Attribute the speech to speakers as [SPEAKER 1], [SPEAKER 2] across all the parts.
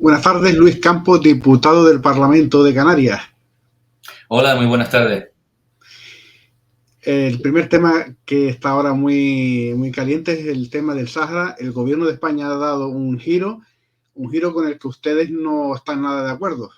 [SPEAKER 1] Buenas tardes, Luis Campos, diputado del Parlamento de Canarias.
[SPEAKER 2] Hola, muy buenas tardes.
[SPEAKER 1] El primer tema que está ahora muy caliente es el tema del Sáhara. El gobierno de España ha dado un giro con el que ustedes no están nada de acuerdo.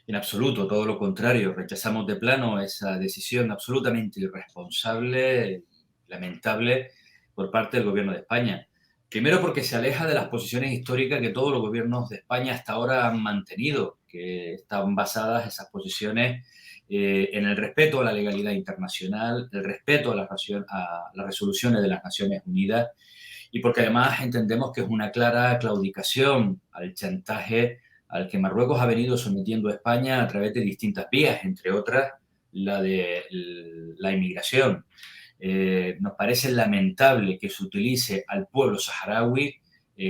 [SPEAKER 2] En absoluto, todo lo contrario. Rechazamos de plano esa decisión absolutamente irresponsable, lamentable, por parte del Gobierno de España. Primero porque se aleja de las posiciones históricas que todos los gobiernos de España hasta ahora han mantenido, que están basadas esas posiciones en el respeto a la legalidad internacional, el respeto a las resoluciones de las Naciones Unidas, y porque además entendemos que es una clara claudicación al chantaje al que Marruecos ha venido sometiendo a España a través de distintas vías, entre otras la de la inmigración. Nos parece lamentable que se utilice al pueblo saharaui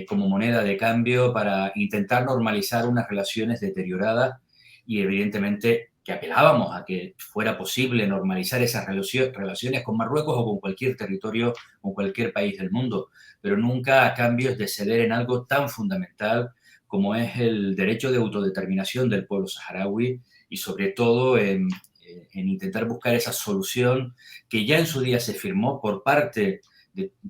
[SPEAKER 2] como moneda de cambio para intentar normalizar unas relaciones deterioradas, y evidentemente que apelábamos a que fuera posible normalizar esas relaciones con Marruecos o con cualquier territorio o cualquier país del mundo, pero nunca a cambio de ceder en algo tan fundamental como es el derecho de autodeterminación del pueblo saharaui, y sobre todo en intentar buscar esa solución que ya en su día se firmó por parte,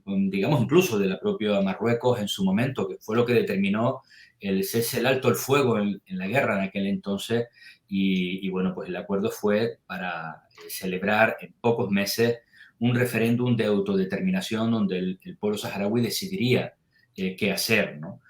[SPEAKER 2] digamos, incluso de la propia Marruecos en su momento, que fue lo que determinó el cese, el alto el fuego en la guerra en aquel entonces. Y bueno, pues el acuerdo fue para celebrar en pocos meses un referéndum de autodeterminación donde el pueblo saharaui decidiría qué hacer, ¿no?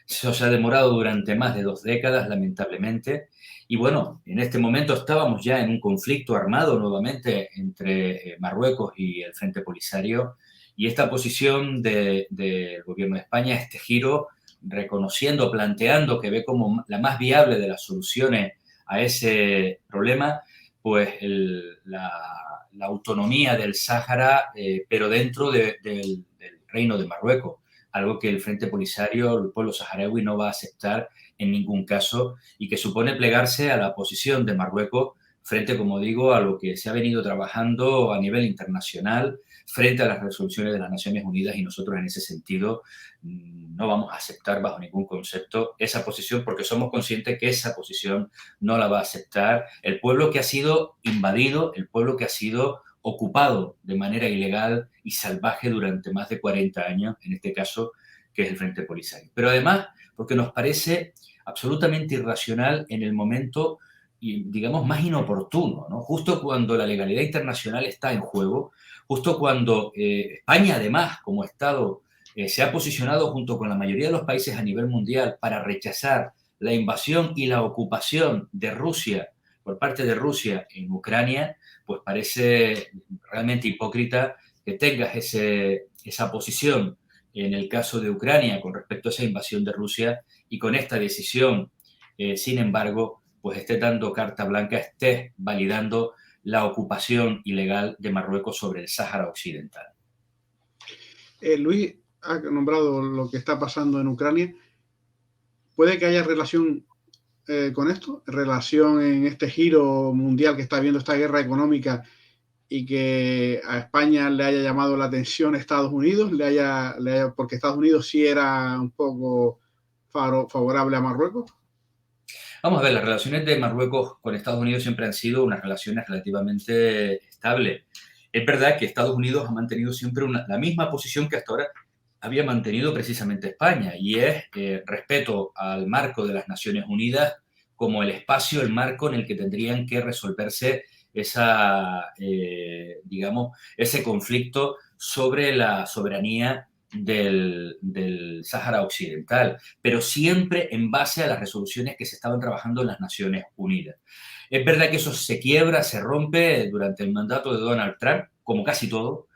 [SPEAKER 2] Eso se ha demorado durante más de 2 décadas, lamentablemente. Y bueno, en este momento estábamos ya en un conflicto armado nuevamente entre Marruecos y el Frente Polisario. Y esta posición del gobierno de España, este giro, reconociendo, planteando que ve como la más viable de las soluciones a ese problema, pues la autonomía del Sáhara, pero dentro del Reino de Marruecos, algo que el Frente Polisario, el pueblo saharaui, no va a aceptar en ningún caso, y que supone plegarse a la posición de Marruecos frente, como digo, a lo que se ha venido trabajando a nivel internacional, frente a las resoluciones de las Naciones Unidas, y nosotros en ese sentido no vamos a aceptar bajo ningún concepto esa posición, porque somos conscientes que esa posición no la va a aceptar el pueblo que ha sido invadido, el pueblo que ha sido ocupado de manera ilegal y salvaje durante más de 40 años, en este caso, que es el Frente Polisario. Pero además, porque nos parece absolutamente irracional en el momento, y digamos, más inoportuno, ¿no? Justo cuando la legalidad internacional está en juego, justo cuando España, además, como Estado, se ha posicionado junto con la mayoría de los países a nivel mundial para rechazar la invasión y la ocupación de Rusia, por parte de Rusia en Ucrania, pues parece realmente hipócrita que tengas esa posición en el caso de Ucrania con respecto a esa invasión de Rusia, y con esta decisión, sin embargo, pues esté dando carta blanca, esté validando la ocupación ilegal de Marruecos sobre el Sáhara Occidental.
[SPEAKER 1] Luis ha nombrado lo que está pasando en Ucrania. ¿Puede que haya relación con esto? ¿Relación en este giro mundial que está viendo esta guerra económica y que a España le haya llamado la atención Estados Unidos? Porque Estados Unidos sí era un poco favorable a Marruecos.
[SPEAKER 2] Vamos a ver, las relaciones de Marruecos con Estados Unidos siempre han sido unas relaciones relativamente estables. Es verdad que Estados Unidos ha mantenido siempre la misma posición que hasta ahora había mantenido precisamente España, y es respeto al marco de las Naciones Unidas como el espacio, el marco en el que tendrían que resolverse digamos, ese conflicto sobre la soberanía del Sáhara Occidental, pero siempre en base a las resoluciones que se estaban trabajando en las Naciones Unidas. Es verdad que eso se quiebra, se rompe durante el mandato de Donald Trump, como casi todo,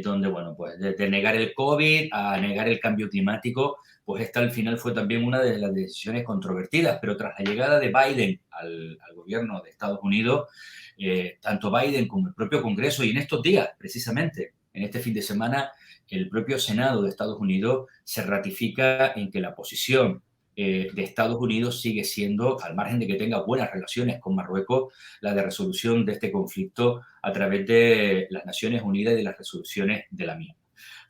[SPEAKER 2] donde, bueno, pues de negar el COVID a negar el cambio climático, pues esta al final fue también una de las decisiones controvertidas, pero tras la llegada de Biden al gobierno de Estados Unidos, tanto Biden como el propio Congreso, y en estos días, precisamente, en este fin de semana, el propio Senado de Estados Unidos se ratifica en que la posición de Estados Unidos sigue siendo, al margen de que tenga buenas relaciones con Marruecos, la de resolución de este conflicto a través de las Naciones Unidas y de las resoluciones de la misma.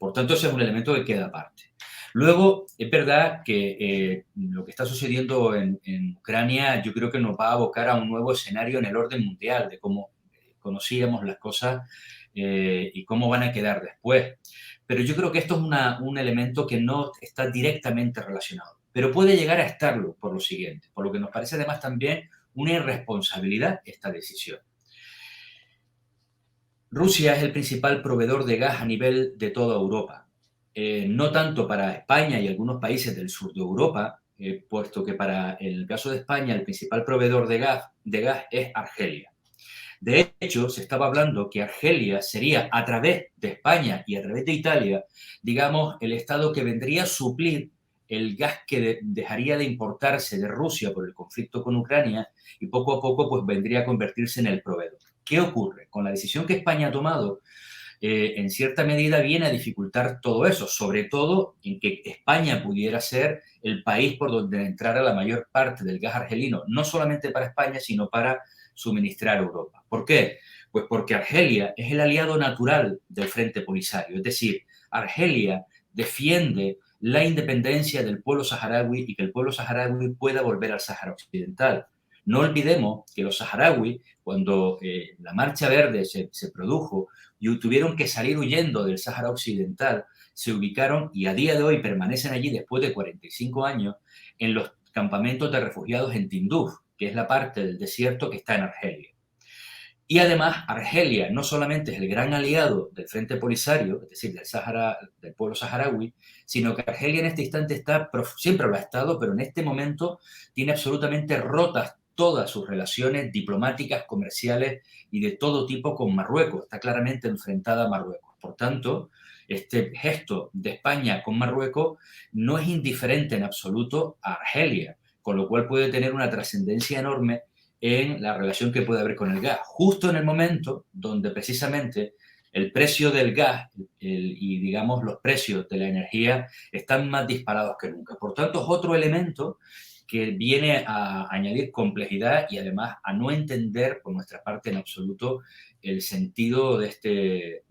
[SPEAKER 2] Por tanto, ese es un elemento que queda aparte. Luego, es verdad que lo que está sucediendo en Ucrania yo creo que nos va a abocar a un nuevo escenario en el orden mundial, de cómo conocíamos las cosas y cómo van a quedar después. Pero yo creo que esto es un elemento que no está directamente relacionado, pero puede llegar a estarlo por lo siguiente, por lo que nos parece además también una irresponsabilidad esta decisión. Rusia es el principal proveedor de gas a nivel de toda Europa. No tanto para España y algunos países del sur de Europa, puesto que para el caso de España el principal proveedor de gas es Argelia. De hecho, se estaba hablando que Argelia sería a través de España y a través de Italia, digamos, el estado que vendría a suplir el gas que dejaría de importarse de Rusia por el conflicto con Ucrania y poco a poco pues vendría a convertirse en el proveedor. ¿Qué ocurre? Con la decisión que España ha tomado, en cierta medida viene a dificultar todo eso, sobre todo en que España pudiera ser el país por donde entrara la mayor parte del gas argelino, no solamente para España, sino para suministrar a Europa. ¿Por qué? Pues porque Argelia es el aliado natural del Frente Polisario, es decir, Argelia defiende la independencia del pueblo saharaui y que el pueblo saharaui pueda volver al Sáhara Occidental. No olvidemos que los saharauis, cuando la Marcha Verde se produjo y tuvieron que salir huyendo del Sáhara Occidental, se ubicaron y a día de hoy permanecen allí después de 45 años en los campamentos de refugiados en Tinduf, que es la parte del desierto que está en Argelia. Y además, Argelia no solamente es el gran aliado del Frente Polisario, es decir, del pueblo saharaui, sino que Argelia en este instante está, siempre lo ha estado, pero en este momento tiene absolutamente rotas todas sus relaciones diplomáticas, comerciales y de todo tipo con Marruecos. Está claramente enfrentada a Marruecos. Por tanto, este gesto de España con Marruecos no es indiferente en absoluto a Argelia, con lo cual puede tener una trascendencia enorme en la relación que puede haber con el gas, justo en el momento donde precisamente el precio del gas y, digamos, los precios de la energía están más disparados que nunca. Por tanto, es otro elemento que viene a añadir complejidad y además a no entender por nuestra parte en absoluto el sentido de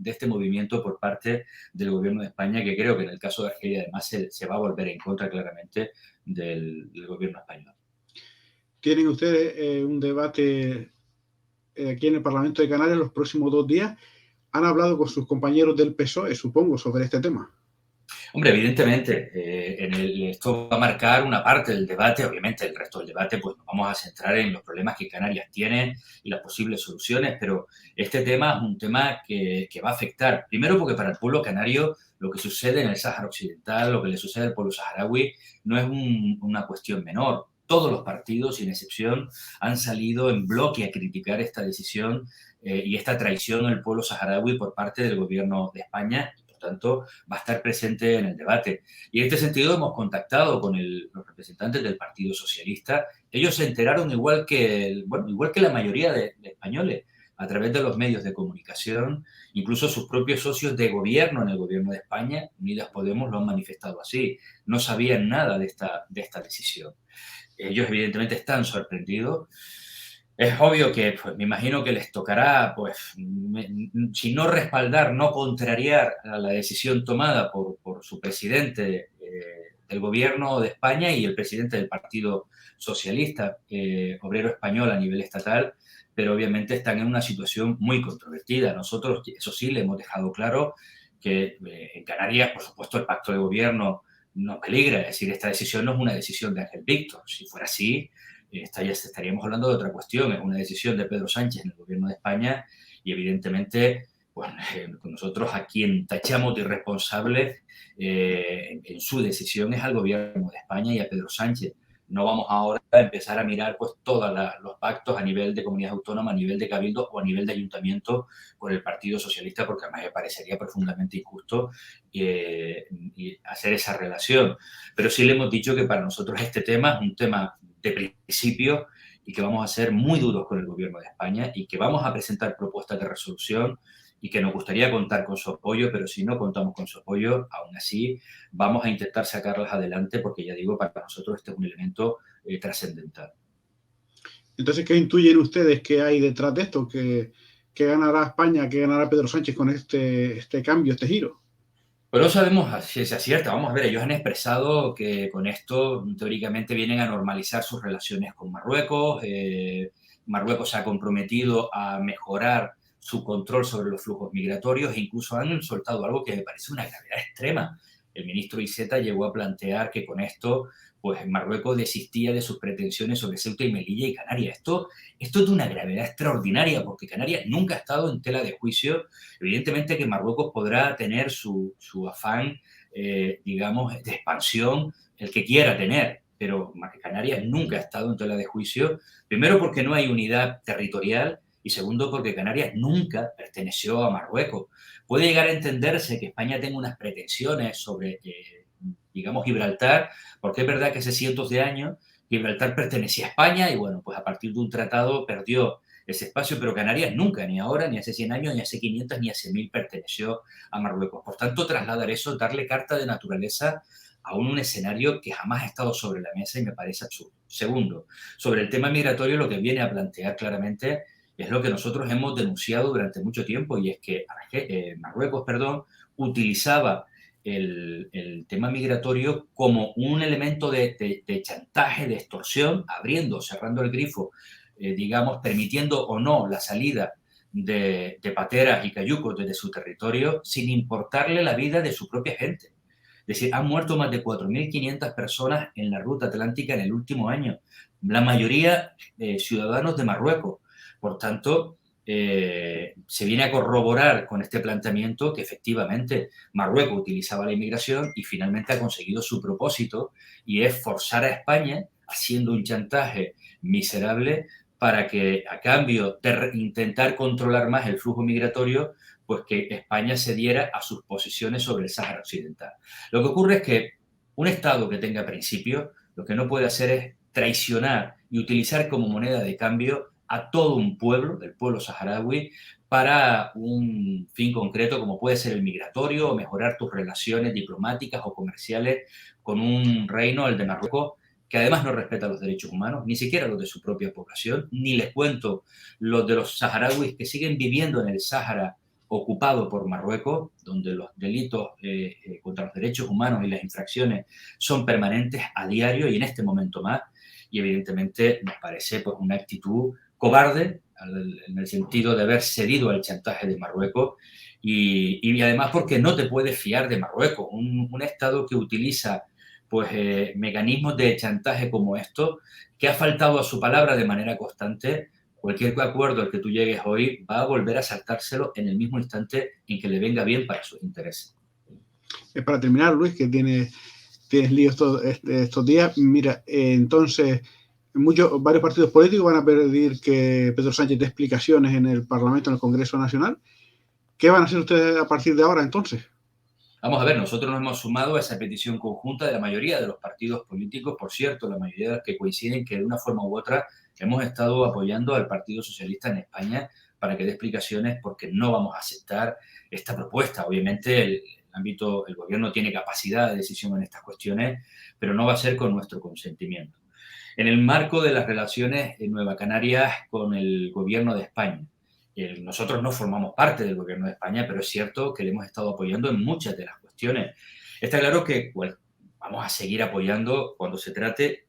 [SPEAKER 2] este movimiento por parte del gobierno de España, que creo que en el caso de Argelia además se va a volver en contra claramente del gobierno español.
[SPEAKER 1] Tienen ustedes un debate aquí en el Parlamento de Canarias los próximos 2 días. ¿Han hablado con sus compañeros del PSOE, supongo, sobre este tema?
[SPEAKER 2] Hombre, evidentemente, esto va a marcar una parte del debate. Obviamente, el resto del debate, pues nos vamos a centrar en los problemas que Canarias tiene y las posibles soluciones, pero este tema es un tema que va a afectar. Primero, porque para el pueblo canario lo que sucede en el Sáhara Occidental, lo que le sucede al pueblo saharaui, no es una cuestión menor. Todos los partidos, sin excepción, han salido en bloque a criticar esta decisión y esta traición al pueblo saharaui por parte del gobierno de España. Por tanto, va a estar presente en el debate. Y en este sentido hemos contactado con los representantes del Partido Socialista. Ellos se enteraron igual que la mayoría de españoles, a través de los medios de comunicación, incluso sus propios socios de gobierno en el gobierno de España, Unidas Podemos, lo han manifestado así. No sabían nada de esta decisión. Ellos evidentemente están sorprendidos. Es obvio que, pues, me imagino que les tocará, pues, si no respaldar, no contrariar a la decisión tomada por su presidente del gobierno de España y el presidente del Partido Socialista Obrero Español a nivel estatal, pero obviamente están en una situación muy controvertida. Nosotros, eso sí, le hemos dejado claro que en Canarias, por supuesto, el pacto de gobierno no peligra. Es decir, esta decisión no es una decisión de Ángel Víctor. Si fuera así, estaríamos hablando de otra cuestión. Es una decisión de Pedro Sánchez en el gobierno de España y evidentemente bueno, nosotros a quien tachamos de irresponsable en su decisión es al gobierno de España y a Pedro Sánchez. No vamos ahora a empezar a mirar pues todos los pactos a nivel de comunidad autónoma, a nivel de cabildo o a nivel de ayuntamiento con el Partido Socialista, porque además me parecería profundamente injusto hacer esa relación. Pero sí le hemos dicho que para nosotros este tema es un tema de principio y que vamos a ser muy duros con el gobierno de España y que vamos a presentar propuestas de resolución y que nos gustaría contar con su apoyo, pero si no contamos con su apoyo, aún así vamos a intentar sacarlas adelante porque, ya digo, para nosotros este es un elemento trascendental.
[SPEAKER 1] Entonces, ¿qué intuyen ustedes que hay detrás de esto? ¿Qué ganará España, qué ganará Pedro Sánchez con este cambio, este giro?
[SPEAKER 2] Pues no sabemos a ciencia cierta. Vamos a ver, ellos han expresado que con esto teóricamente vienen a normalizar sus relaciones con Marruecos. Marruecos se ha comprometido a mejorar su control sobre los flujos migratorios e incluso han soltado algo que me parece una gravedad extrema. El ministro Iceta llegó a plantear que con esto pues Marruecos desistía de sus pretensiones sobre Ceuta y Melilla y Canarias. Esto es de una gravedad extraordinaria porque Canarias nunca ha estado en tela de juicio. Evidentemente que Marruecos podrá tener su afán, digamos, de expansión, el que quiera tener, pero Canarias nunca ha estado en tela de juicio, primero porque no hay unidad territorial y segundo porque Canarias nunca perteneció a Marruecos. Puede llegar a entenderse que España tenga unas pretensiones sobre, digamos, Gibraltar, porque es verdad que hace cientos de años Gibraltar pertenecía a España y, bueno, pues a partir de un tratado perdió ese espacio, pero Canarias nunca, ni ahora, ni hace 100 años, ni hace 500, ni hace 1000 perteneció a Marruecos. Por tanto, trasladar eso, darle carta de naturaleza a un escenario que jamás ha estado sobre la mesa y me parece absurdo. Segundo, sobre el tema migratorio, lo que viene a plantear claramente es lo que nosotros hemos denunciado durante mucho tiempo y es que Marruecos, utilizaba el tema migratorio como un elemento de chantaje, de extorsión, abriendo, cerrando el grifo, digamos, permitiendo o no la salida de pateras y cayucos desde su territorio sin importarle la vida de su propia gente. Es decir, han muerto más de 4.500 personas en la ruta atlántica en el último año, la mayoría ciudadanos de Marruecos. Por tanto, se viene a corroborar con este planteamiento que efectivamente Marruecos utilizaba la inmigración y finalmente ha conseguido su propósito y es forzar a España, haciendo un chantaje miserable para que a cambio de intentar controlar más el flujo migratorio, pues que España cediera a sus posiciones sobre el Sáhara Occidental. Lo que ocurre es que un Estado que tenga principios, lo que no puede hacer es traicionar y utilizar como moneda de cambio a todo un pueblo, del pueblo saharaui, para un fin concreto como puede ser el migratorio o mejorar tus relaciones diplomáticas o comerciales con un reino, el de Marruecos, que además no respeta los derechos humanos, ni siquiera los de su propia población, ni les cuento los de los saharauis que siguen viviendo en el Sáhara ocupado por Marruecos, donde los delitos contra los derechos humanos y las infracciones son permanentes a diario y en este momento más. Y evidentemente nos parece pues, una actitud cobarde en el sentido de haber cedido al chantaje de Marruecos y además porque no te puedes fiar de Marruecos, un Estado que utiliza pues, mecanismos de chantaje como estos, que ha faltado a su palabra de manera constante. Cualquier acuerdo al que tú llegues hoy va a volver a saltárselo en el mismo instante en que le venga bien para sus intereses.
[SPEAKER 1] Para terminar, Luis, que tienes lío estos días, mira, entonces varios partidos políticos van a pedir que Pedro Sánchez dé explicaciones en el Parlamento, en el Congreso Nacional. ¿Qué van a hacer ustedes a partir de ahora, entonces?
[SPEAKER 2] Vamos a ver, nosotros nos hemos sumado a esa petición conjunta de la mayoría de los partidos políticos, por cierto, la mayoría de los que coinciden que de una forma u otra hemos estado apoyando al Partido Socialista en España para que dé explicaciones porque no vamos a aceptar esta propuesta. Obviamente el gobierno tiene capacidad de decisión en estas cuestiones, pero no va a ser con nuestro consentimiento. En el marco de las relaciones en Nueva Canarias con el gobierno de España, nosotros no formamos parte del gobierno de España, pero es cierto que le hemos estado apoyando en muchas de las cuestiones. Está claro que bueno, vamos a seguir apoyando cuando se trate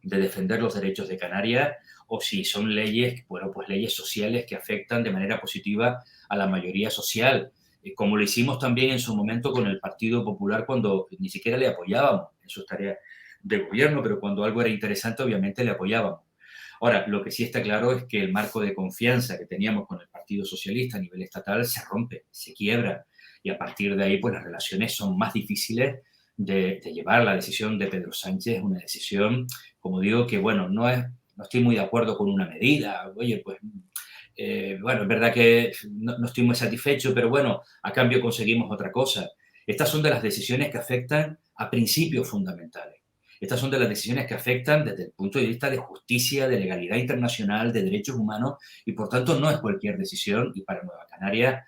[SPEAKER 2] de defender los derechos de Canarias o si son leyes, bueno, pues leyes sociales que afectan de manera positiva a la mayoría social, como lo hicimos también en su momento con el Partido Popular cuando ni siquiera le apoyábamos en sus tareas de gobierno, pero cuando algo era interesante obviamente le apoyábamos. Ahora, lo que sí está claro es que el marco de confianza que teníamos con el Partido Socialista a nivel estatal se rompe, se quiebra, y a partir de ahí pues las relaciones son más difíciles de llevar. La decisión de Pedro Sánchez es una decisión, como digo, que bueno, no estoy muy de acuerdo con una medida, oye, pues bueno, es verdad que no estoy muy satisfecho, pero bueno, a cambio conseguimos otra cosa. Estas son de las decisiones que afectan a principios fundamentales. Estas son de las decisiones que afectan desde el punto de vista de justicia, de legalidad internacional, de derechos humanos y por tanto no es cualquier decisión y para Nueva Canaria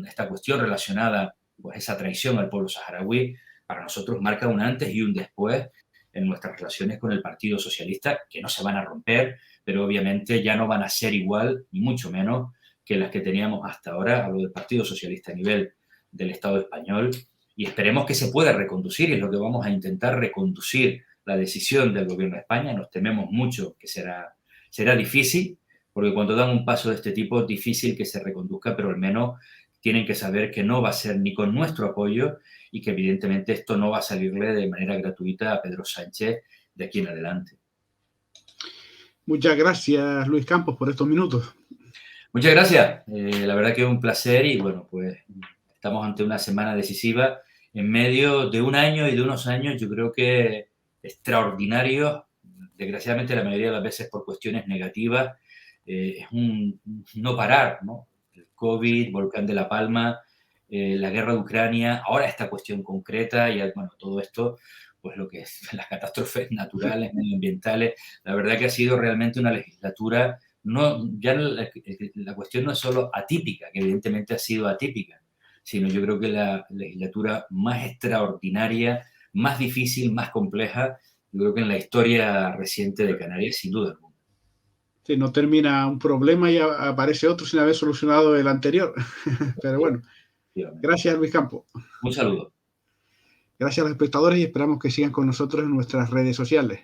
[SPEAKER 2] esta cuestión relacionada con esa traición al pueblo saharaui para nosotros marca un antes y un después en nuestras relaciones con el Partido Socialista que no se van a romper, pero obviamente ya no van a ser igual, ni mucho menos, que las que teníamos hasta ahora. Hablo del Partido Socialista a nivel del Estado español y esperemos que se pueda reconducir, y es lo que vamos a intentar, reconducir la decisión del Gobierno de España. Nos tememos mucho que será difícil, porque cuando dan un paso de este tipo es difícil que se reconduzca, pero al menos tienen que saber que no va a ser ni con nuestro apoyo y que evidentemente esto no va a salirle de manera gratuita a Pedro Sánchez de aquí en adelante.
[SPEAKER 1] Muchas gracias, Luis Campos, por estos minutos.
[SPEAKER 2] Muchas gracias. La verdad que es un placer y bueno, pues estamos ante una semana decisiva en medio de un año y de unos años, yo creo que extraordinarios, desgraciadamente la mayoría de las veces por cuestiones negativas. Es un no parar, ¿no? El COVID, Volcán de La Palma, la guerra de Ucrania, ahora esta cuestión concreta y bueno, todo esto, pues lo que es las catástrofes naturales, medioambientales. La verdad que ha sido realmente una legislatura. No, ya la cuestión no es solo atípica, que evidentemente ha sido atípica, sino yo creo que la legislatura más extraordinaria, más difícil, más compleja, yo creo que en la historia reciente de Canarias, sin duda alguna.
[SPEAKER 1] Si no termina un problema y aparece otro sin haber solucionado el anterior. Pero bueno, gracias, Luis Campos.
[SPEAKER 2] Un saludo.
[SPEAKER 1] Gracias a los espectadores y esperamos que sigan con nosotros en nuestras redes sociales.